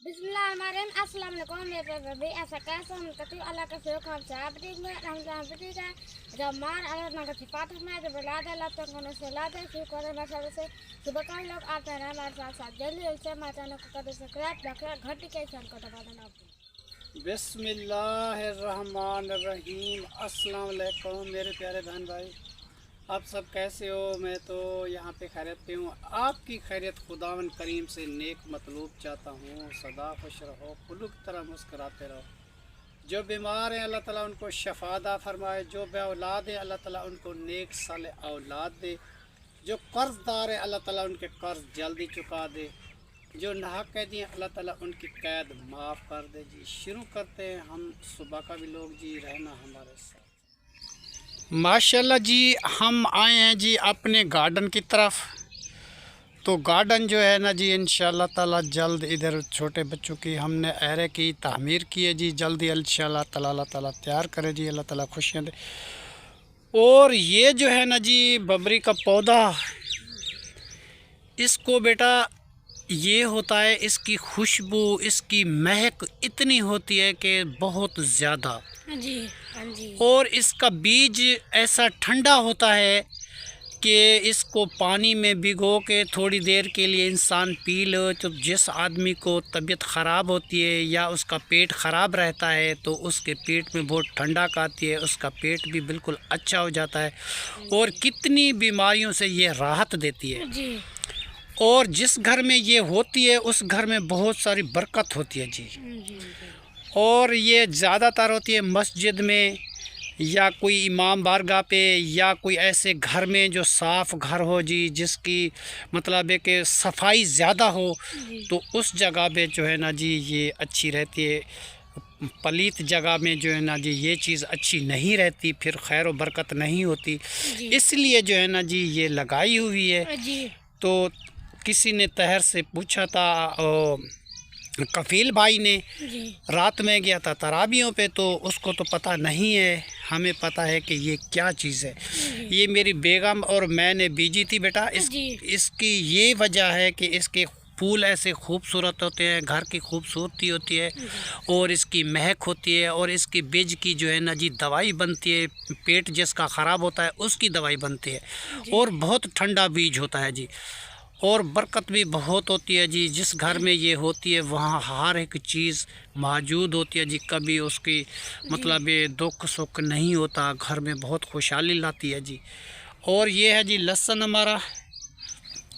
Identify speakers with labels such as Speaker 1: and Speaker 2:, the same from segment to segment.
Speaker 1: बिस्मिल्लाहिर्रहमानिर्रहीम। अस्सलाम वालेकुम। मेरे भाभी ऐसा कैसे हम कति अल्लाह का शुक्र हम साबती में हम साबती का जब मार अल्लाह ना का सिफात में जब ला दे अल्लाह तक उन्हें से ला दे शुक्र है मसाले से सुबह का लोग आते हैं हमारे साथ जल्दी से मातानो को कर सब्सक्राइब रखें घंटी के सन को दबा देना।
Speaker 2: बिस्मिल्लाहिर्रहमानिर्रहीम। अस्सलाम वालेकुम मेरे प्यारे बहन भाई, आप सब कैसे हो? मैं तो यहाँ पे खैरियत पे हूँ। आपकी खैरियत खुदावन करीम से नेक मतलूब चाहता हूँ। सदा खुश रहो, कुल्लू की तरह मुस्कराते रहो। जो बीमार हैं अल्लाह ताला उनको शफादा फरमाए, जो बे औलाद हैं अल्लाह ताला उनको नेक साले औलाद दे, जो कर्जदार हैं अल्लाह ताला उनके कर्ज जल्दी चुका दे, जो नाहक कैदी हैं अल्लाह ताला उनकी कैद माफ़ कर दे। जी शुरू करते हैं हम सुबह का भी लोग जी रहना हमारे साथ। माशाल्लाह जी, हम आए हैं जी अपने गार्डन की तरफ। तो गार्डन जो है ना जी इंशाल्लाह ताला जल्द इधर छोटे बच्चों की हमने एरे की तामीर की है जी, जल्दी इंशाल्लाह ताला अल्लाह ताला तैयार करे जी, अल्लाह ताला खुशियाँ दे। और ये जो है ना जी बबरी का पौधा, इसको बेटा ये होता है, इसकी खुशबू इसकी महक इतनी होती है कि बहुत ज़्यादा
Speaker 1: जी हाँ जी।
Speaker 2: और इसका बीज ऐसा ठंडा होता है कि इसको पानी में भिगो के थोड़ी देर के लिए इंसान पी लो तो जिस आदमी को तबीयत ख़राब होती है या उसका पेट ख़राब रहता है तो उसके पेट में बहुत ठंडक आती है, उसका पेट भी बिल्कुल अच्छा हो जाता है और कितनी बीमारियों से ये राहत देती है
Speaker 1: जी।
Speaker 2: और जिस घर में ये होती है उस घर में बहुत सारी बरकत होती है जी। और ये ज़्यादातर होती है मस्जिद में या कोई इमाम बारगाह पे या कोई ऐसे घर में जो साफ़ घर हो जी, जिसकी मतलब है कि सफाई ज़्यादा हो, तो उस जगह पे जो है ना जी ये अच्छी रहती है। पलीत जगह में जो है ना जी ये चीज़ अच्छी नहीं रहती, फिर खैर व बरकत नहीं होती। इसलिए जो है ना जी ये लगाई हुई है। तो किसी ने तहर से पूछा था, कफील भाई ने रात में गया था तराबियों पे, तो उसको तो पता नहीं है, हमें पता है कि ये क्या चीज़ है। ये मेरी बेगम और मैंने बीजी थी बेटा। इसकी ये वजह है कि इसके फूल ऐसे खूबसूरत होते हैं, घर की खूबसूरती होती है और इसकी महक होती है और इसकी बीज की जो है ना जी दवाई बनती है, पेट जिसका ख़राब होता है उसकी दवाई बनती है और बहुत ठंडा बीज होता है जी और बरकत भी बहुत होती है जी। जिस घर में ये होती है वहाँ हर एक चीज़ मौजूद होती है जी, कभी उसकी मतलब ये दुख सुख नहीं होता, घर में बहुत खुशहाली लाती है जी। और ये है जी लहसुन हमारा।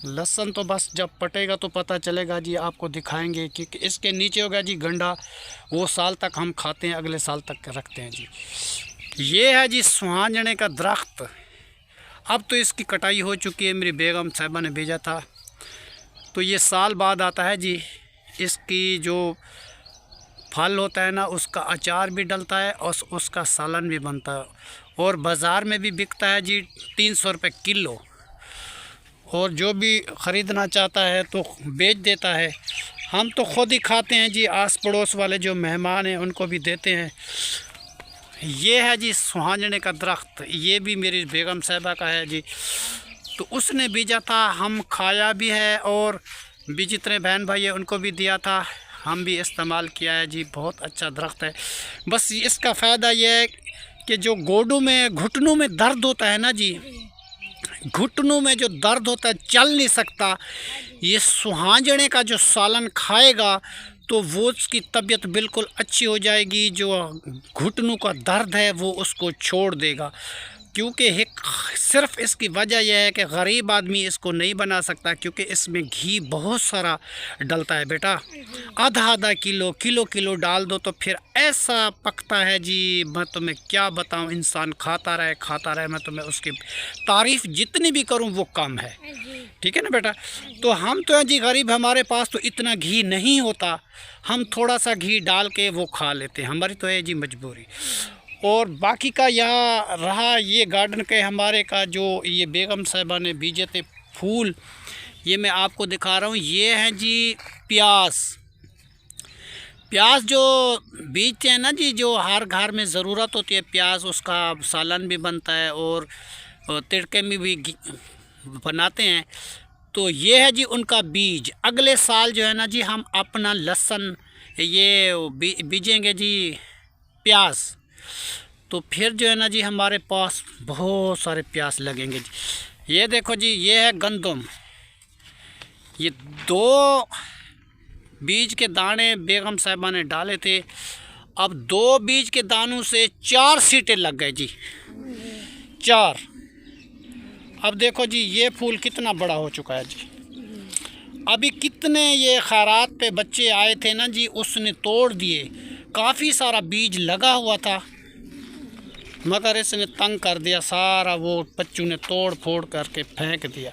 Speaker 2: लहसुन तो बस जब पटेगा तो पता चलेगा जी, आपको दिखाएंगे कि इसके नीचे होगा जी गंडा, वो साल तक हम खाते हैं, अगले साल तक रखते हैं जी। ये है जी सुहांजने का दरख्त। अब तो इसकी कटाई हो चुकी है, मेरी बेगम साहिबा ने भेजा था, तो ये साल बाद आता है जी। इसकी जो फल होता है ना उसका अचार भी डलता है और उसका सालन भी बनता है और बाज़ार में भी बिकता है जी 300 रुपये किलो। और जो भी ख़रीदना चाहता है तो बेच देता है। हम तो ख़ुद ही खाते हैं जी, आस पड़ोस वाले जो मेहमान हैं उनको भी देते हैं। ये है जी सुहांजने का दरख्त, ये भी मेरी बेगम साहिबा का है जी। तो उसने बीजा था, हम खाया भी है और भी जितने बहन भाई हैं उनको भी दिया था, हम भी इस्तेमाल किया है जी। बहुत अच्छा दरख्त है। बस इसका फ़ायदा ये है कि जो गोडों में घुटनों में दर्द होता है ना जी, घुटनों में जो दर्द होता है, चल नहीं सकता, ये सुहांजने का जो सालन खाएगा तो वो उसकी तबीयत बिल्कुल अच्छी हो जाएगी। जो घुटनों का दर्द है वो उसको छोड़ देगा, क्योंकि सिर्फ इसकी वजह यह है कि गरीब आदमी इसको नहीं बना सकता, क्योंकि इसमें घी बहुत सारा डलता है बेटा। आधा किलो किलो डाल दो तो फिर ऐसा पकता है जी, मैं तुम्हें क्या बताऊं, इंसान खाता रहे। मैं तुम्हें उसकी तारीफ़ जितनी भी करूं वो कम है, ठीक है ना बेटा। तो हम तो हैं जी गरीब, हमारे पास तो इतना घी नहीं होता, हम थोड़ा सा घी डाल के वो खा लेते हैं, हमारी तो है जी मजबूरी। और बाकी का यहाँ रहा ये गार्डन के हमारे का जो ये बेगम साहिबा ने बीजे थे फूल, ये मैं आपको दिखा रहा हूँ। ये हैं जी प्याज जो बीजते हैं ना जी, जो हर घर में ज़रूरत होती है प्याज, उसका सालन भी बनता है और तिड़के में भी बनाते हैं। तो ये है जी उनका बीज। अगले साल जो है ना जी हम अपना लहसुन ये बीजेंगे जी, प्याज। तो फिर जो है ना जी हमारे पास बहुत सारे प्याज लगेंगे जी। ये देखो जी, ये है गंदम। ये 2 बीज के दाने बेगम साहिबा ने डाले थे। अब 2 बीज के दानों से 4 सीटें लग गए जी, 4। अब देखो जी ये फूल कितना बड़ा हो चुका है जी। अभी कितने ये खैरात पे बच्चे आए थे ना जी, उसने तोड़ दिए। काफ़ी सारा बीज लगा हुआ था मगर इसने तंग कर दिया सारा, वो बच्चों ने तोड़ फोड़ करके फेंक दिया।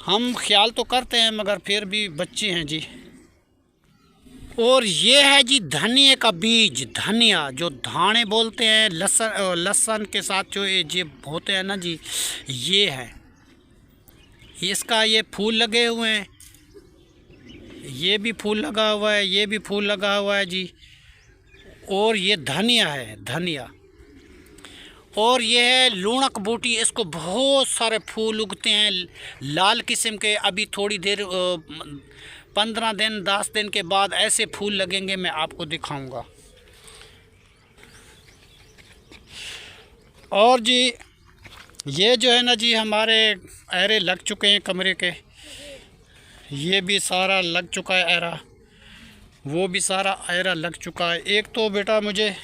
Speaker 2: हम ख्याल तो करते हैं मगर फिर भी बच्चे हैं जी। और ये है जी धनिया का बीज, धनिया जो धाने बोलते हैं, लहसुन के साथ जो ये होते हैं ना जी, ये है। इसका ये फूल लगे हुए हैं, ये भी फूल लगा हुआ है, ये भी फूल लगा हुआ है जी। और ये धनिया है, धनिया। और ये है लूणक बूटी, इसको बहुत सारे फूल उगते हैं लाल किस्म के। अभी थोड़ी देर 15 दिन 10 दिन के बाद ऐसे फूल लगेंगे, मैं आपको दिखाऊंगा। और जी ये जो है ना जी हमारे एरे लग चुके हैं कमरे के, ये भी सारा लग चुका है एरा, वो भी सारा एरा लग चुका है। एक तो बेटा मुझे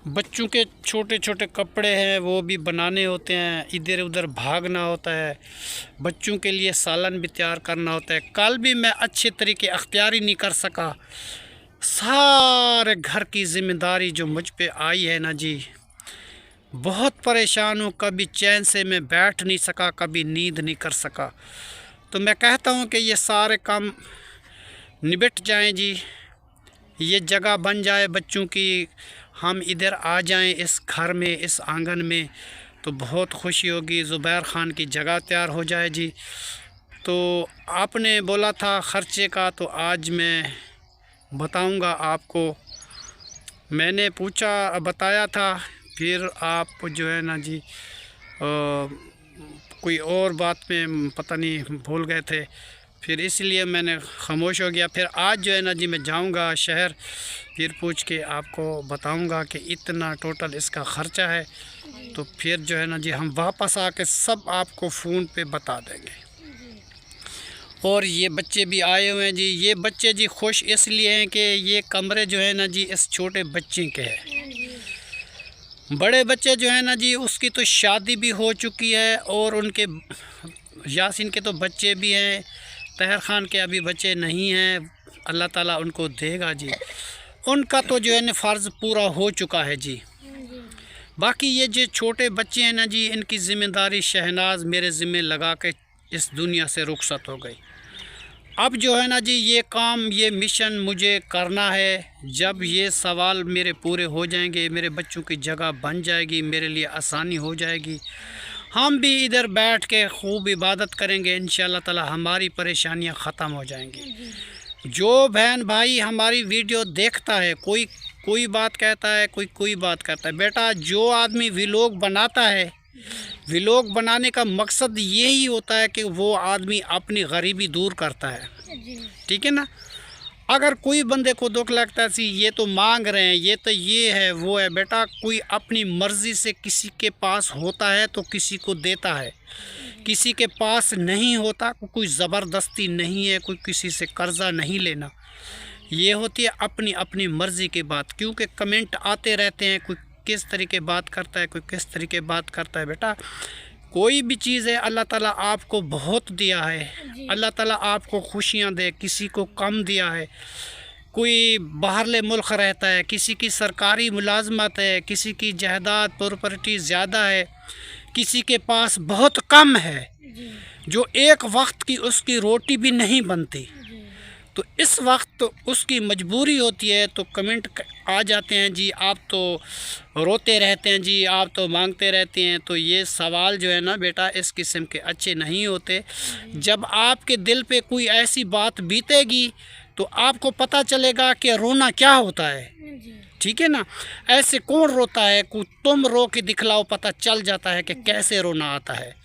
Speaker 2: बच्चों के छोटे छोटे कपड़े हैं वो भी बनाने होते हैं, इधर उधर भागना होता है, बच्चों के लिए सालन भी तैयार करना होता है। कल भी मैं अच्छे तरीके अख्तियार ही नहीं कर सका। सारे घर की ज़िम्मेदारी जो मुझ पे आई है ना जी, बहुत परेशान हूँ। कभी चैन से मैं बैठ नहीं सका, कभी नींद नहीं कर सका। तो मैं कहता हूँ कि ये सारे काम निबट जाएं जी, ये जगह बन जाए बच्चों की, हम इधर आ जाएं इस घर में, इस आंगन में, तो बहुत खुशी होगी। ज़ुबैर ख़ान की जगह तैयार हो जाए जी। तो आपने बोला था ख़र्चे का, तो आज मैं बताऊंगा आपको। मैंने पूछा, बताया था, फिर आप जो है ना जी कोई और बात में पता नहीं भूल गए थे, फिर इसलिए मैंने खामोश हो गया। फिर आज जो है ना जी मैं जाऊंगा शहर, फिर पूछ के आपको बताऊंगा कि इतना टोटल इसका ख़र्चा है। तो फिर जो है ना जी हम वापस आके सब आपको फ़ोन पे बता देंगे। और ये बच्चे भी आए हुए हैं जी। ये बच्चे जी खुश इसलिए हैं कि ये कमरे जो है ना जी इस छोटे बच्चे के हैं। बड़े बच्चे जो है ना जी उसकी तो शादी भी हो चुकी है, और उनके यासीन के तो बच्चे भी हैं, तहर ख़ान के अभी बच्चे नहीं हैं, अल्लाह ताला उनको देगा जी। उनका तो जो है ना फ़र्ज़ पूरा हो चुका है जी। बाकी ये जो छोटे बच्चे हैं ना जी, इनकी ज़िम्मेदारी शहनाज मेरे ज़िम्मे लगा के इस दुनिया से रुखसत हो गई। अब जो है ना जी ये काम, ये मिशन मुझे करना है। जब ये सवाल मेरे पूरे हो जाएंगे, मेरे बच्चों की जगह बन जाएगी, मेरे लिए आसानी हो जाएगी, हम भी इधर बैठ के खूब इबादत करेंगे, इंशाअल्लाह ताला हमारी परेशानियां ख़त्म हो जाएंगी। जो बहन भाई हमारी वीडियो देखता है, कोई बात कहता है, कोई बात करता है, बेटा जो आदमी व्लॉग बनाता है, व्लॉग बनाने का मकसद यही होता है कि वो आदमी अपनी गरीबी दूर करता है, ठीक है ना। अगर कोई बंदे को दुख लगता है ये तो मांग रहे हैं, ये तो ये है वो है, बेटा कोई अपनी मर्ज़ी से किसी के पास होता है तो किसी को देता है, किसी के पास नहीं होता, कोई ज़बरदस्ती नहीं है, कोई किसी से कर्ज़ा नहीं लेना। ये होती है अपनी अपनी मर्ज़ी की बात। क्योंकि कमेंट आते रहते हैं, कोई किस तरीके बात करता है, कोई किस तरीके बात करता है। बेटा कोई भी चीज़ है, अल्लाह ताला आपको बहुत दिया है, अल्लाह ताला आपको खुशियाँ दे, किसी को कम दिया है। कोई बाहरले मुल्क रहता है, किसी की सरकारी मुलाजमत है, किसी की जायदाद प्रॉपर्टी ज़्यादा है, किसी के पास बहुत कम है, जो एक वक्त की उसकी रोटी भी नहीं बनती। तो इस वक्त तो उसकी मजबूरी होती है, तो कमेंट आ जाते हैं जी, आप तो रोते रहते हैं जी, आप तो मांगते रहते हैं। तो ये सवाल जो है ना बेटा इस किस्म के अच्छे नहीं होते। जब आपके दिल पे कोई ऐसी बात बीतेगी तो आपको पता चलेगा कि रोना क्या होता है, ठीक है ना। ऐसे कौन रोता है, तुम रो के दिखलाओ, पता चल जाता है कि कैसे रोना आता है।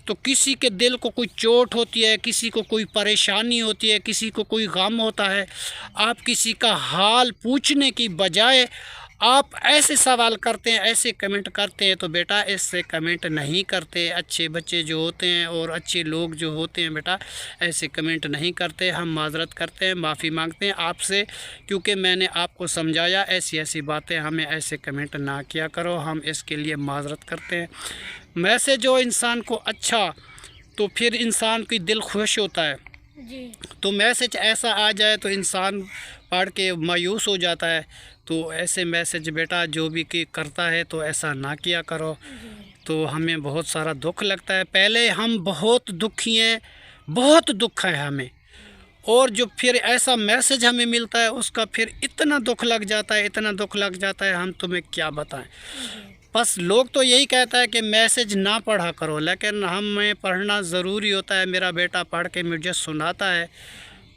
Speaker 2: तो किसी के दिल को कोई चोट होती है, किसी को कोई परेशानी होती है, किसी को कोई गम होता है, आप किसी का हाल पूछने की बजाय आप ऐसे सवाल करते हैं, ऐसे कमेंट करते हैं, तो बेटा इससे कमेंट नहीं करते। अच्छे बच्चे जो होते हैं और अच्छे लोग जो होते हैं बेटा ऐसे कमेंट नहीं करते। हम माजरत करते हैं, माफ़ी मांगते हैं आपसे, क्योंकि मैंने आपको समझाया ऐसी ऐसी बातें हमें ऐसे कमेंट ना किया करो, हम इसके लिए माजरत करते हैं। मैसेज जो इंसान को अच्छा, तो फिर इंसान की दिल खुश होता है
Speaker 1: जी।
Speaker 2: तो मैसेज ऐसा आ जाए तो इंसान पढ़ के मायूस हो जाता है। तो ऐसे मैसेज बेटा जो भी कि करता है तो ऐसा ना किया करो, तो हमें बहुत सारा दुख लगता है। पहले हम बहुत दुखी हैं, बहुत दुख है हमें, और जो फिर ऐसा मैसेज हमें मिलता है उसका फिर इतना दुख लग जाता है, इतना दुख लग जाता है, हम तुम्हें क्या बताएं। बस लोग तो यही कहता है कि मैसेज ना पढ़ा करो, लेकिन हमें पढ़ना ज़रूरी होता है। मेरा बेटा पढ़ के मुझे सुनाता है,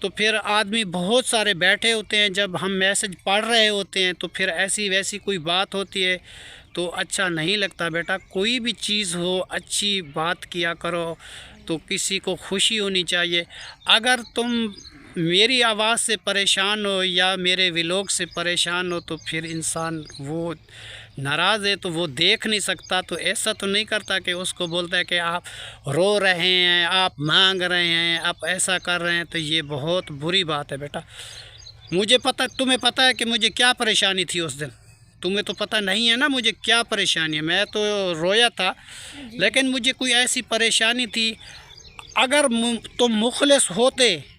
Speaker 2: तो फिर आदमी बहुत सारे बैठे होते हैं, जब हम मैसेज पढ़ रहे होते हैं तो फिर ऐसी वैसी कोई बात होती है तो अच्छा नहीं लगता। बेटा कोई भी चीज़ हो अच्छी बात किया करो, तो किसी को खुशी होनी चाहिए। अगर तुम मेरी आवाज़ से परेशान हो या मेरे व्लॉग से परेशान हो, तो फिर इंसान वो नाराज़ है तो वो देख नहीं सकता, तो ऐसा तो नहीं करता कि उसको बोलता है कि आप रो रहे हैं, आप मांग रहे हैं, आप ऐसा कर रहे हैं, तो ये बहुत बुरी बात है। बेटा मुझे पता, तुम्हें पता है कि मुझे क्या परेशानी थी उस दिन, तुम्हें तो पता नहीं है ना मुझे क्या परेशानी है। मैं तो रोया था, लेकिन मुझे कोई ऐसी परेशानी थी, अगर तुम मुखलिस होते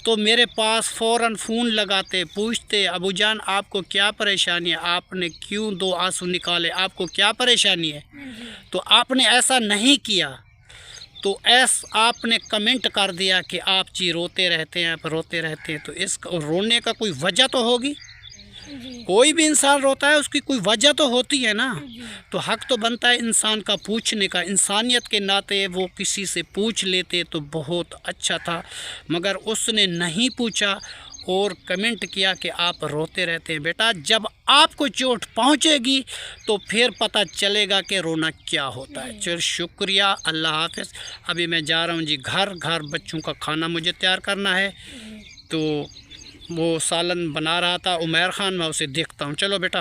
Speaker 2: तो मेरे पास फ़ौरन फ़ोन लगाते, पूछते अबू जान आपको क्या परेशानी है, आपने क्यों दो आंसू निकाले, आपको क्या परेशानी है। तो आपने ऐसा नहीं किया, तो आपने कमेंट कर दिया कि आप जी रोते रहते हैं, आप रोते रहते हैं। तो इस रोने का कोई वजह तो होगी, कोई भी इंसान रोता है उसकी कोई वजह तो होती है ना। तो हक तो बनता है इंसान का पूछने का, इंसानियत के नाते वो किसी से पूछ लेते तो बहुत अच्छा था, मगर उसने नहीं पूछा और कमेंट किया कि आप रोते रहते हैं। बेटा जब आपको चोट पहुंचेगी तो फिर पता चलेगा कि रोना क्या होता है। चल शुक्रिया, अल्लाह हाफ़िज़। अभी मैं जा रहा हूँ जी घर बच्चों का खाना मुझे तैयार करना है, तो वो सालन बना रहा था उमर खान, मैं उसे देखता हूँ। चलो बेटा।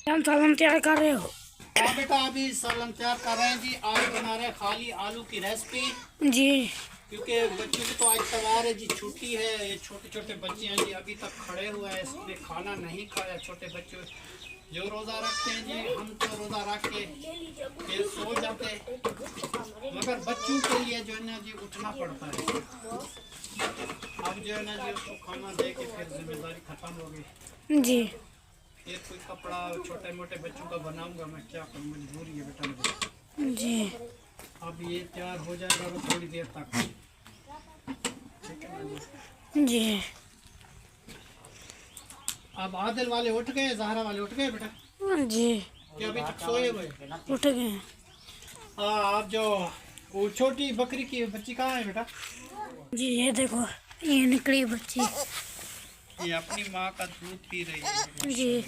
Speaker 1: हम सालन तैयार कर रहे हो?
Speaker 2: हाँ बेटा अभी सालन तैयार कर रहे हैं जी। आज बना रहे हैं खाली आलू की रेसिपी
Speaker 1: जी,
Speaker 2: क्योंकि बच्चों की तो आज तवार है जी, छुट्टी है। ये छोटे छोटे बच्चे हैं जी, अभी तक खड़े हुए हैं, इसने खाना नहीं खाया। छोटे बच्चे जो रोज़ा रखते हैं जी, हम तो रोज़ा रख के फिर सो जाते हैं, मगर बच्चों के लिए जो है ना जी उठना पड़ता है। अब जो है ना जी उसको खाना दे के फिर जिम्मेदारी खत्म हो गई
Speaker 1: जी।
Speaker 2: ये कोई कपड़ा छोटे मोटे बच्चों का बनाऊंगा, मैं क्या करूँ, मजबूरी है बेटा मेरी।
Speaker 1: जी,
Speaker 2: अब ये तैयार हो जाएगा तो थोड़ी देर तक, ठीक है ना जी।
Speaker 1: जी।
Speaker 2: अब आदिल वाले उठ गए, जहरा वाले उठ गए बेटा
Speaker 1: जी,
Speaker 2: कि अभी तक सोए हुए?
Speaker 1: उठ गए।
Speaker 2: हाँ, आप जो वो छोटी बकरी की बच्ची कहाँ है बेटा?
Speaker 1: जी ये देखो, ये निकली बच्ची।
Speaker 2: ये अपनी माँ का दूध पी रही है
Speaker 1: जी,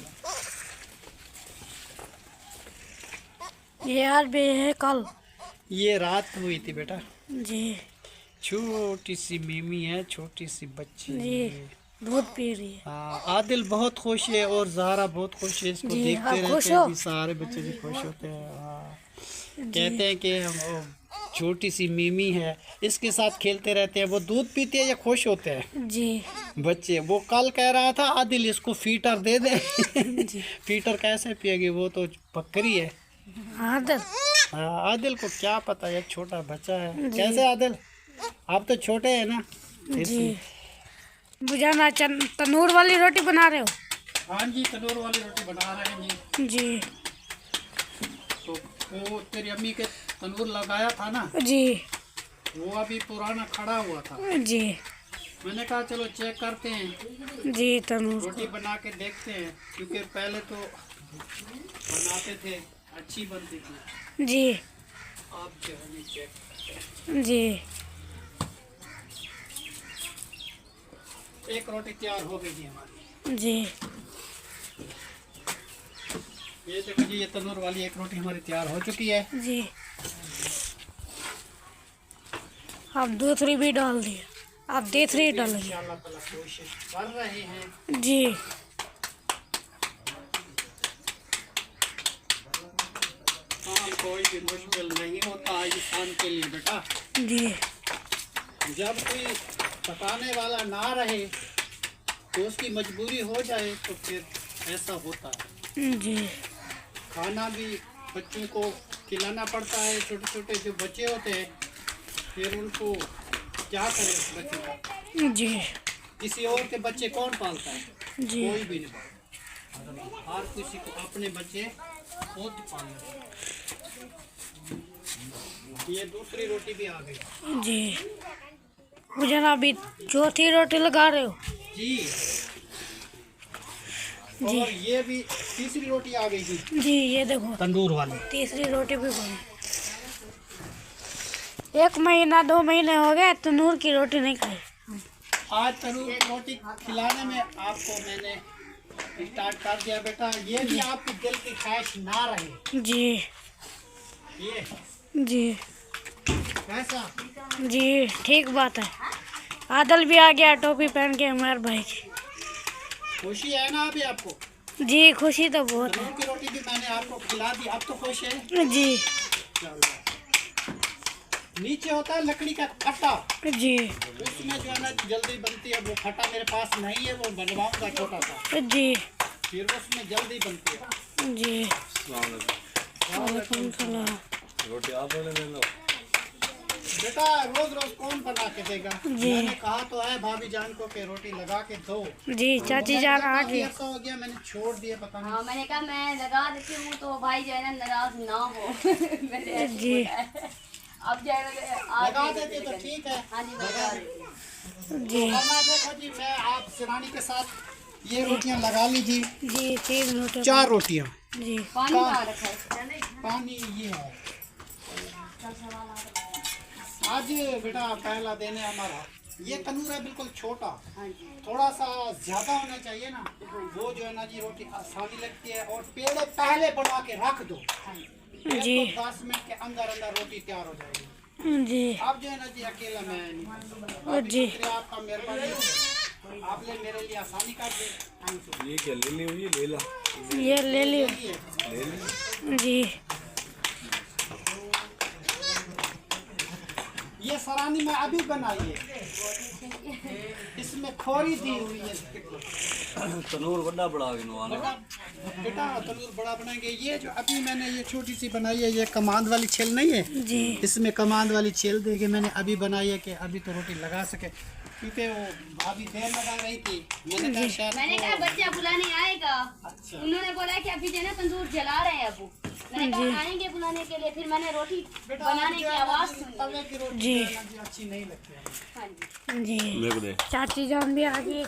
Speaker 1: ये आज भी है कल।
Speaker 2: ये रात हुई थी बेटा।
Speaker 1: जी,
Speaker 2: छोटी सी मीमी है, छोटी सी बच्ची
Speaker 1: जी, दूध पी रही है।
Speaker 2: हाँ, आदिल बहुत खुश है और जहरा बहुत खुश है, इसको
Speaker 1: जी,
Speaker 2: देखते
Speaker 1: आप
Speaker 2: रहते
Speaker 1: खुश
Speaker 2: हैं
Speaker 1: हो?
Speaker 2: भी, सारे बच्चे भी खुश होते हैं। हाँ, कहते हैं कि हम वो छोटी सी मीमी है, इसके साथ खेलते रहते हैं। वो दूध पीते हैं या खुश होते हैं
Speaker 1: जी,
Speaker 2: बच्चे। वो कल कह रहा था आदिल इसको फीटर दे दे
Speaker 1: जी।
Speaker 2: फीटर कैसे पिएगी, वो तो बकरी है।
Speaker 1: आदल।
Speaker 2: हाँ, आदिल को क्या पता, एक छोटा बच्चा है। कैसे आदिल, आप तो छोटे हैं ना
Speaker 1: जी,
Speaker 2: इसलिए।
Speaker 1: बुझाना तंदूर वाली रोटी बना रहे हो?
Speaker 2: हाँ जी, तंदूर वाली रोटी बना रहे हैं जी।
Speaker 1: जी,
Speaker 2: तो वो तेरी अम्मी के तंदूर लगाया था ना
Speaker 1: जी,
Speaker 2: वो अभी पुराना खड़ा हुआ था।
Speaker 1: जी,
Speaker 2: मैंने कहा चलो चेक करते हैं,
Speaker 1: जी, तंदूर
Speaker 2: रोटी बना के देखते हैं, क्योंकि पहले तो बनाते थे अच्छी बनती थी।
Speaker 1: जी,
Speaker 2: आप जो है चेक करते हैं।
Speaker 1: जी,
Speaker 2: एक रोटी तैयार हो गई जी हमारी।
Speaker 1: जी,
Speaker 2: ये देखो जी, ये तंदूर वाली एक रोटी हमारी तैयार हो चुकी है।
Speaker 1: जी, आप दूसरी भी डाल दिए, आप तीसरी डालिए।
Speaker 2: इंशाअल्लाह ताला कोशिश कर रहे हैं
Speaker 1: जी
Speaker 2: काम कोई भी मुश्किल नहीं होता इंसान के लिए बेटा।
Speaker 1: जी
Speaker 2: जब कोई पकाने वाला ना रहे तो उसकी मजबूरी हो जाए तो फिर ऐसा होता है।
Speaker 1: जी
Speaker 2: खाना भी बच्चों को खिलाना पड़ता है। छोटे छोटे जो बच्चे होते हैं फिर उनको क्या करें उस बच्चे का।
Speaker 1: जी
Speaker 2: किसी और के बच्चे कौन पालता है?
Speaker 1: जी
Speaker 2: कोई भी नहीं पालता। हर किसी को अपने बच्चे खुद पालने हैं। ये दूसरी रोटी भी आ गई।
Speaker 1: जी मुझे ना अभी चौथी रोटी लगा रहे हो।
Speaker 2: जी
Speaker 1: जी
Speaker 2: और ये भी तीसरी रोटी आ गई थी
Speaker 1: जी ये देखो
Speaker 2: तंदूर वाली।
Speaker 1: तीसरी रोटी भी बनी। 1 महीना 2 महीने हो गए तंदूर की रोटी नहीं खाई।
Speaker 2: आज तंदूर की रोटी खिलाने में आपको मैंने स्टार्ट कर दिया बेटा। ये भी आपके दिल की ख्वाहिश ना रहे।
Speaker 1: जी
Speaker 2: ये
Speaker 1: जी
Speaker 2: कैसा?
Speaker 1: जी ठीक बात है। आदल भी आ गया टोपी पहन के हमारे भाई की।
Speaker 2: खुशी है ना अभी आपको?
Speaker 1: जी खुशी तो बहुत
Speaker 2: तंदूर की रोटी भी मैंने आपको खिला दी, अब तो खुश है।
Speaker 1: है। जी
Speaker 2: नीचे होता है लकड़ी का खट्टा,
Speaker 1: जी
Speaker 2: उसमें जो है ना जल्दी बनती है। वो खट्टा मेरे पास नहीं है, वो बनवाऊंगा छोटा सा,
Speaker 1: जी
Speaker 2: फिर उसमें जल्दी बनती है।
Speaker 1: जी वालेकुम सलाम।
Speaker 3: रोटी आप वाले ले लो।
Speaker 2: बेटा रोज रोज कौन बना के देगा?
Speaker 1: जी।
Speaker 2: मैंने कहा तो है भाभी जान को कि रोटी लगा के दो।
Speaker 1: जी चाची जान आ
Speaker 2: काफी
Speaker 1: गई।
Speaker 2: अर्सा हो गया मैंने छोड़ दिया, पता नहीं।
Speaker 4: हाँ मैंने कहा मैं लगा देती हूँ तो भाई जो है ना नाराज ना हो। मैंने ऐसे
Speaker 1: जी।
Speaker 4: बोला है। अब जो है आज
Speaker 2: लगा देते तो ठीक है।
Speaker 4: हाँ जी लगा देती हूँ।
Speaker 1: जी
Speaker 2: वरना देखो जी, मैं आप सिरानी के साथ ये रोटियां लगा लीजिए।
Speaker 1: जी 3 रोटी
Speaker 2: 4 रोटियां।
Speaker 1: जी
Speaker 4: पानी कहाँ रखा है?
Speaker 2: पानी ये है। आज बेटा पहला दिन है हमारा। ये तंदूर है बिल्कुल छोटा,
Speaker 4: हाँ जी
Speaker 2: थोड़ा सा ज्यादा होना चाहिए ना, वो जो है ना जी रोटी आसानी लगती है। और पेड़े पहले बनवा के रख दो, फिर
Speaker 1: जी।
Speaker 2: तो 10 मिनट के अंदर अंदर रोटी तैयार हो जाएगी।
Speaker 1: जी
Speaker 2: अब जो है ना जी अकेला मैं नहीं। अभी
Speaker 1: जी।
Speaker 2: शुक्रिया आपका, मेहरबानी, आपने मेरे लिए आसानी कर दी।
Speaker 3: ये क्या ले ली हुई है? ले ला,
Speaker 1: ये ले लियो।
Speaker 2: यही है।
Speaker 3: ले ली।
Speaker 1: जी
Speaker 2: ये सरानी में अभी बनाई है, इसमें खोरी दी हुई है।
Speaker 3: तनूर बड़ा बड़ा गिनवाना।
Speaker 2: बेटा तंदूर बड़ा बनाएंगे। ये जो अभी मैंने ये छोटी सी बनाई है, ये कमांड वाली छेल नहीं है।
Speaker 1: जी
Speaker 2: इसमें कमांड वाली छेल दे के मैंने अभी बनाई है कि अभी तो रोटी लगा सके, क्योंकि वो भाभी देर लगा रही थी। मैंने कहा शायद
Speaker 4: मैंने कहा बच्चा बुलाने आएगा।
Speaker 2: अच्छा।
Speaker 4: उन्होंने बोला कि अभी जो है ना तंदूर जला रहे हैं अबू। मैंने कहा आएंगे बुलाने के लिए, फिर मैंने रोटी
Speaker 2: बेटा
Speaker 4: बनाने की आवाज़ सुनी।
Speaker 2: तवे की रोटी
Speaker 1: जी।
Speaker 2: जो है ना जी अच्छी नहीं लगती है।
Speaker 4: हाँ जी
Speaker 1: जी
Speaker 3: मेरे को दे।
Speaker 1: चाची जान भी आ गई।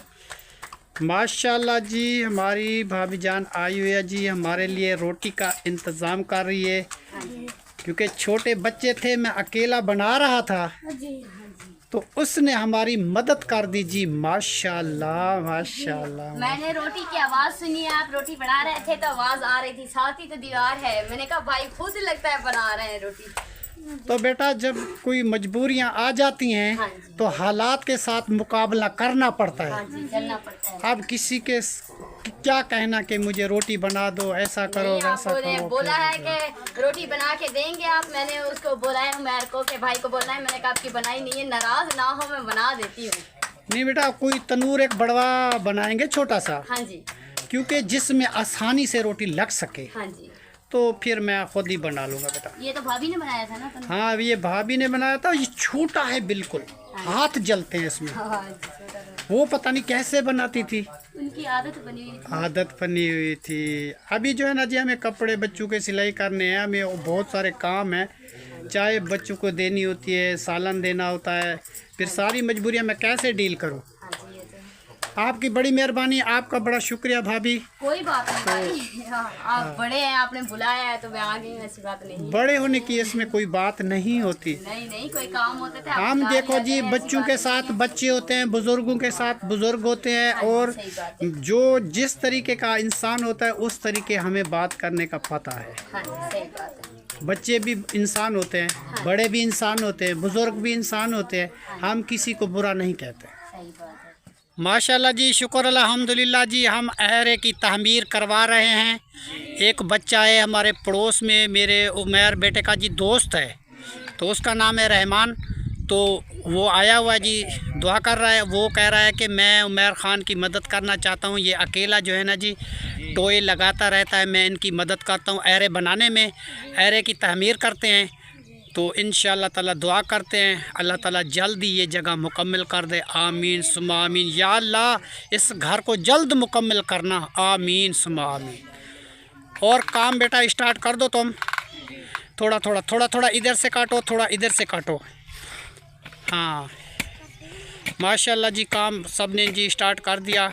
Speaker 2: माशाल्लाह जी, हमारी भाभी जान आई हुई है जी, हमारे लिए रोटी का इंतज़ाम कर रही है। क्योंकि छोटे बच्चे थे, मैं अकेला बना रहा था,
Speaker 1: जी
Speaker 2: तो उसने हमारी मदद कर दी जी। माशाल्लाह माशाल्लाह।
Speaker 4: मैंने रोटी की आवाज़ सुनी है, आप रोटी बना रहे थे तो आवाज़ आ रही थी, साथ ही तो दीवार है। मैंने कहा भाई खुद लगता है बना रहे हैं रोटी।
Speaker 2: तो बेटा जब कोई मजबूरियां आ जाती हैं
Speaker 4: हाँ जी।
Speaker 2: तो हालात के साथ मुकाबला करना पड़ता
Speaker 4: हाँ
Speaker 2: है।
Speaker 4: जी चलना पड़ता है।
Speaker 2: अब किसी के क्या कहना कि मुझे रोटी बना दो, ऐसा करो
Speaker 4: नहीं,
Speaker 2: वैसा
Speaker 4: आपको ने
Speaker 2: करो।
Speaker 4: बोला है कि रोटी बना के देंगे आप। मैंने उसको बोला है उमर को कि भाई को बोलना है। मैंने कहा आपकी बनाई नहीं है, नाराज ना हो, मैं बना देती हूँ।
Speaker 2: नहीं बेटा, कोई तनूर एक बड़वा बनाएंगे छोटा सा,
Speaker 4: हाँ जी
Speaker 2: क्योंकि जिसमें आसानी से रोटी लग सके,
Speaker 4: हाँ जी।
Speaker 2: तो फिर मैं खुद ही बना लूँगा बेटा।
Speaker 4: ये तो भाभी ने बनाया था ना तंदूर?
Speaker 2: हाँ ये भाभी ने बनाया था। ये छोटा है बिल्कुल, हाथ जलते हैं इसमें।
Speaker 4: हाँ जी, छोटा था।
Speaker 2: वो पता नहीं कैसे बनाती थी,
Speaker 4: उनकी आदत बनी हुई थी।
Speaker 2: आदत बनी हुई थी। अभी जो है ना जी हमें कपड़े बच्चों के सिलाई करने हैं, हमें वो बहुत सारे काम हैं। चाय बच्चों को देनी होती है, सालन देना होता है, फिर सारी मजबूरियां मैं कैसे डील करूं।
Speaker 4: हाँ जी ये तो है।
Speaker 2: आपकी बड़ी मेहरबानी, आपका बड़ा शुक्रिया भाभी।
Speaker 4: कोई बात नहीं भाई। हाँ, आप बड़े हैं, आपने बुलाया है तो मैं आ गई हूँ, ऐसी बात नहीं है।
Speaker 2: बड़े होने की इसमें कोई बात नहीं होती।
Speaker 4: नहीं नहीं कोई काम होता था आप
Speaker 2: हम
Speaker 4: बुला
Speaker 2: देखो
Speaker 4: लिया
Speaker 2: जी,
Speaker 4: करें, ऐसी
Speaker 2: बच्चों
Speaker 4: बात
Speaker 2: के
Speaker 4: नहीं
Speaker 2: साथ
Speaker 4: है।
Speaker 2: बच्चे होते हैं, बुजुर्गों के साथ बुजुर्ग होते हैं,
Speaker 4: हाँ जी,
Speaker 2: और
Speaker 4: सही बात है।
Speaker 2: जो जिस तरीके का इंसान होता है उस तरीके हमें बात करने का पता है।
Speaker 4: हाँ जी सही बात है।
Speaker 2: बच्चे भी इंसान होते हैं, बड़े भी इंसान होते हैं, बुज़ुर्ग भी इंसान होते हैं, हम किसी को बुरा नहीं कहते।
Speaker 4: सही बात है।
Speaker 2: माशाल्लाह जी, शुक्र अल्हम्दुलिल्लाह जी। हम अहरे की तामीर करवा रहे हैं। एक बच्चा है हमारे पड़ोस में, मेरे उमैर बेटे का जी दोस्त है, तो उसका नाम है रहमान। तो वो आया हुआ जी, दुआ कर रहा है। वो कह रहा है कि मैं उमैर ख़ान की मदद करना चाहता हूँ। ये अकेला जो है ना जी टोए लगाता रहता है, मैं इनकी मदद करता हूँ अहरे बनाने में, अहरे की तामीर करते हैं। तो इंशाअल्लाह ताला दुआ करते हैं अल्लाह ताला जल्दी ये जगह मुकम्मल कर दे। आमीन सुम्मा आमीन। या अल्लाह इस घर को जल्द मुकम्मल करना। आमीन सुम्मा आमीन। और काम बेटा स्टार्ट कर दो तुम। थोड़ा थोड़ा थोड़ा थोड़ा इधर से काटो, थोड़ा इधर से काटो। हाँ माशाल्लाह जी, काम सब ने जी स्टार्ट कर दिया।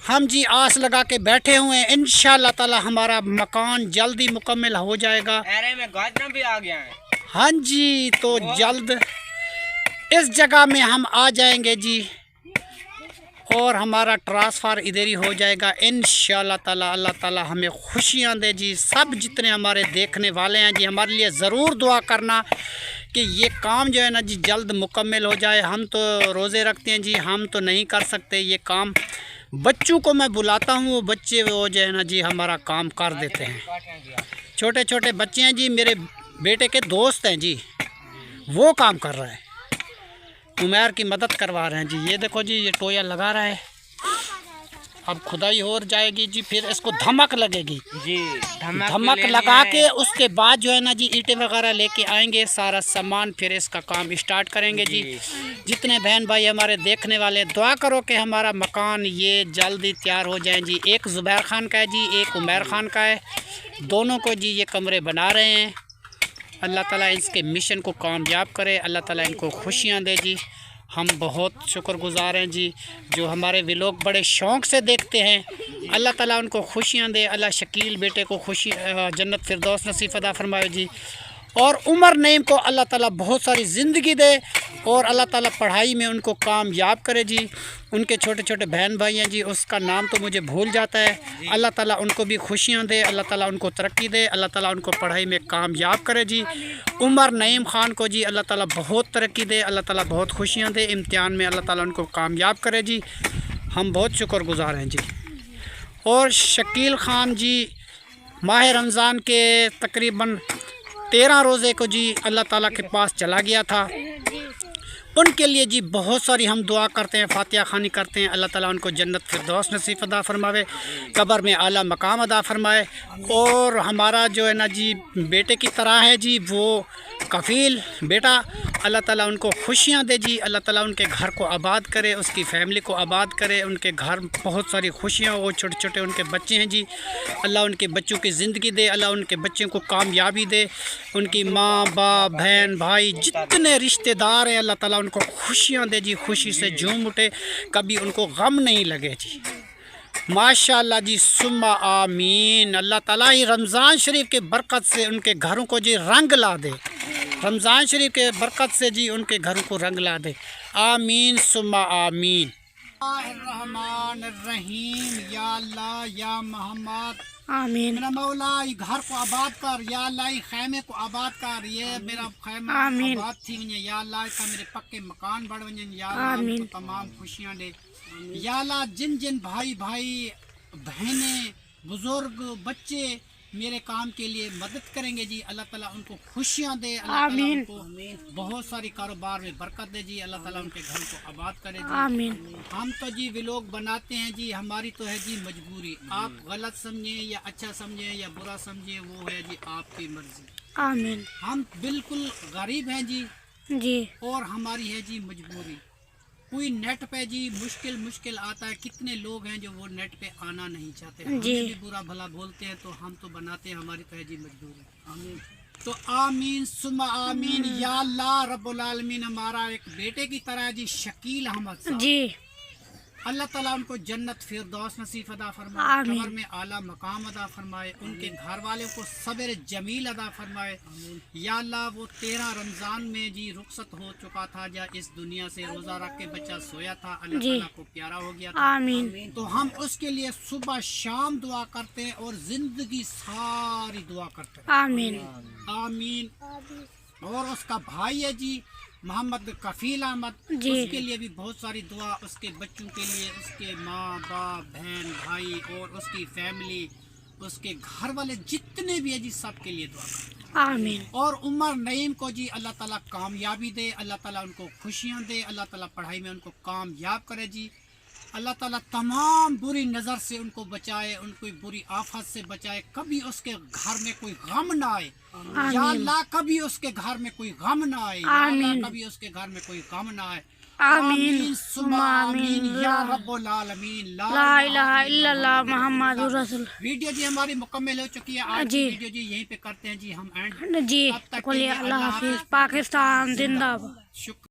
Speaker 2: हम जी आस लगा के बैठे हुए हैं, इंशाअल्लाह ताला हमारा मकान जल्दी मुकम्मल हो जाएगा।
Speaker 5: अरे में गाजना भी आ गया है।
Speaker 2: हाँ जी, तो जल्द इस जगह में हम आ जाएंगे जी, और हमारा ट्रांसफ़र इधर ही हो जाएगा इंशाअल्लाह ताला। अल्लाह ताला हमें खुशियाँ दे जी। सब जितने हमारे देखने वाले हैं जी, हमारे लिए ज़रूर दुआ करना कि ये काम जो है ना जी जल्द मुकम्मल हो जाए। हम तो रोज़े रखते हैं जी, हम तो नहीं कर सकते ये काम। बच्चों को मैं बुलाता हूँ, वो बच्चे वो जो है ना जी हमारा काम कर देते हैं। छोटे छोटे बच्चे हैं जी, मेरे बेटे के दोस्त हैं जी, वो काम कर रहे हैं, उमैर की मदद करवा रहे हैं जी। ये देखो जी, ये टोया लगा रहा है, अब खुदाई हो जाएगी जी, फिर इसको धमक लगेगी
Speaker 5: जी।
Speaker 2: धमक लगा के उसके बाद जो है ना जी ईंटें वगैरह लेके आएंगे, सारा सामान, फिर इसका काम स्टार्ट करेंगे जी। जितने बहन भाई हमारे देखने वाले, दुआ करो कि हमारा मकान ये जल्दी तैयार हो जाए जी। एक ज़ुबैर ख़ान का है जी, एक उमैर ख़ान का है, दोनों को जी ये कमरे बना रहे हैं। अल्लाह ताला इसके मिशन को कामयाब करे, अल्लाह ताला इनको खुशियाँ दे जी। हम बहुत शुक्रगुज़ार हैं जी, जो हमारे व्लॉग बड़े शौक़ से देखते हैं। अल्लाह ताला उनको खुशियाँ दे। अल्लाह शकील बेटे को खुशी जन्नत फिरदौस नसीब अता फरमाए जी। और उमर नईम को अल्लाह ताला बहुत सारी ज़िंदगी दे, और अल्लाह ताला पढ़ाई में उनको कामयाब करे जी। उनके छोटे छोटे बहन भाई हैं जी, उसका नाम तो मुझे भूल जाता है। अल्लाह ताला उनको भी खुशियाँ दे, अल्लाह ताला उनको तरक्की दे, अल्लाह ताला उनको पढ़ाई में कामयाब करे जी। उमर नईम ख़ान को जी अल्लाह ताला बहुत तरक्की दे, अल्लाह ताला बहुत खुशियाँ दे, इम्तिहान में अल्लाह ताला उनको कामयाब करे जी। हम बहुत शुक्रगुज़ार हैं जी। और शकील ख़ान जी माह रमज़ान के तकरीबन 13 रोज़े को जी अल्लाह ताला के पास चला गया था। उनके लिए जी बहुत सारी हम दुआ करते हैं, फातिहा खानी करते हैं। अल्लाह ताला उनको जन्नत फिरदौस नसीब अता फरमावे, कब्र में आला मकाम अदा फरमाए। और हमारा जो है ना जी बेटे की तरह है जी वो कफ़ील बेटा, अल्लाह ताला उनको खुशियाँ दे जी। अल्लाह ताला उनके घर को आबाद करे, उसकी फ़ैमिली को आबाद करे, उनके घर बहुत सारी खुशियाँ हो। छोटे छोटे उनके बच्चे हैं जी, अल्लाह उनके बच्चों की ज़िंदगी दे, अल्लाह उनके बच्चों को कामयाबी दे। उनकी माँ बाप बहन भाई जितने रिश्तेदार हैं, अल्लाह ताला उनको खुशियाँ दे जी, खुशी से झूम उठे, कभी उनको गम नहीं लगे जी। माशाअल्लाह जी, सुम्मा आमीन। अल्लाह ताला ही रमज़ान शरीफ के बरकत से उनके घरों को जी रंग ला दे, रमज़ान शरीफ के बरकत से जी उनके घरों को रंग ला दे। आमीन सुम्मा आमीन। रहमान या अल्लाह या मोहम्मद आमीन। मेरा मौला घर को आबाद कर, या अल्लाह खैमे को आबाद कर। ये मेरा खैमा आबाद थी या अल्लाह, इसका मेरे पक्के मकान बढ़ वजन या अल्लाह, तमाम खुशियाँ दे या अल्लाह। जिन जिन भाई भाई बहनें बुजुर्ग बच्चे मेरे काम के लिए मदद करेंगे जी, अल्लाह ताला उनको खुशियाँ दे, अल्लाह ताला उनको बहुत सारी कारोबार में बरकत दे जी, अल्लाह ताला उनके घर को आबाद करे जी। आमीन। हम तो जी व्लॉग बनाते हैं जी, हमारी तो है जी मजबूरी। आप गलत समझें या अच्छा समझें या बुरा समझें, वो है जी आपकी मर्जी। आमीन। हम बिल्कुल गरीब हैं जी, और हमारी है जी मजबूरी। कोई नेट पे जी मुश्किल आता है, कितने लोग हैं जो वो नेट पे आना नहीं चाहते, हमें भी बुरा भला बोलते हैं, तो हम तो बनाते हैं, हमारी तो है जी मजबूरी। आमीन। तो आमीन सुम्मा आमीन। या अल्लाह रब्बुल आलमीन हमारा एक बेटे की तरह जी शकील अहमद साहब जी, अल्लाह ताला उनको जन्नत फिरदौस नसीब अदा फरमाए,
Speaker 6: आमीन।
Speaker 2: कब्र में आला मकाम अदा फरमाए, उनके घर वाले को सब्र जमील अदा फरमाए। या अल्लाह वो 13 रमज़ान में जी रुखसत हो चुका था, या इस दुनिया से रोज़ा रख के बच्चा सोया था, अल्लाह
Speaker 6: जी।
Speaker 2: ताला को प्यारा हो गया था।
Speaker 6: आमीन
Speaker 2: तो हम उसके लिए सुबह शाम दुआ करते हैं और ज़िंदगी सारी दुआ करते हैं।
Speaker 6: आमीन
Speaker 2: आमीन। और उसका भाई है जी मोहम्मद कफील अहमद,
Speaker 6: जी।
Speaker 2: उसके लिए भी बहुत सारी दुआ, उसके बच्चों के लिए, उसके माँ बाप बहन भाई और उसकी फैमिली, उसके घर वाले जितने भी है जी सबके लिए दुआ करते हैं।
Speaker 6: आमीन
Speaker 2: और उमर नईम को जी अल्लाह ताला कामयाबी दे, अल्लाह ताला उनको खुशियाँ दे, अल्लाह ताला पढ़ाई में उनको कामयाब करे जी। अल्लाह ताला तमाम बुरी नज़र से उनको बचाए, उनको बुरी आफत से बचाए, कभी उसके घर में कोई गम ना आए। या अल्लाह कभी उसके घर में कोई गम ना आए, या अल्लाह कभी उसके घर में कोई गम ना आए।
Speaker 6: आमीन
Speaker 2: सुम्मा आमीन या रब्बुल आलमीन।
Speaker 6: ला इलाहा इल्लल्लाह मुहम्मदुर रसूल।
Speaker 2: वीडियो जी हमारी मुकम्मल हो चुकी है, आज
Speaker 6: जी।
Speaker 2: की वीडियो जी यहीं पे करते हैं जी हम एंड।
Speaker 6: जी
Speaker 2: तब तक के
Speaker 6: कुल
Speaker 2: लिए
Speaker 6: अल्लाह हाफिज। पाकिस्तान जिंदाबाद।
Speaker 2: शुक्र।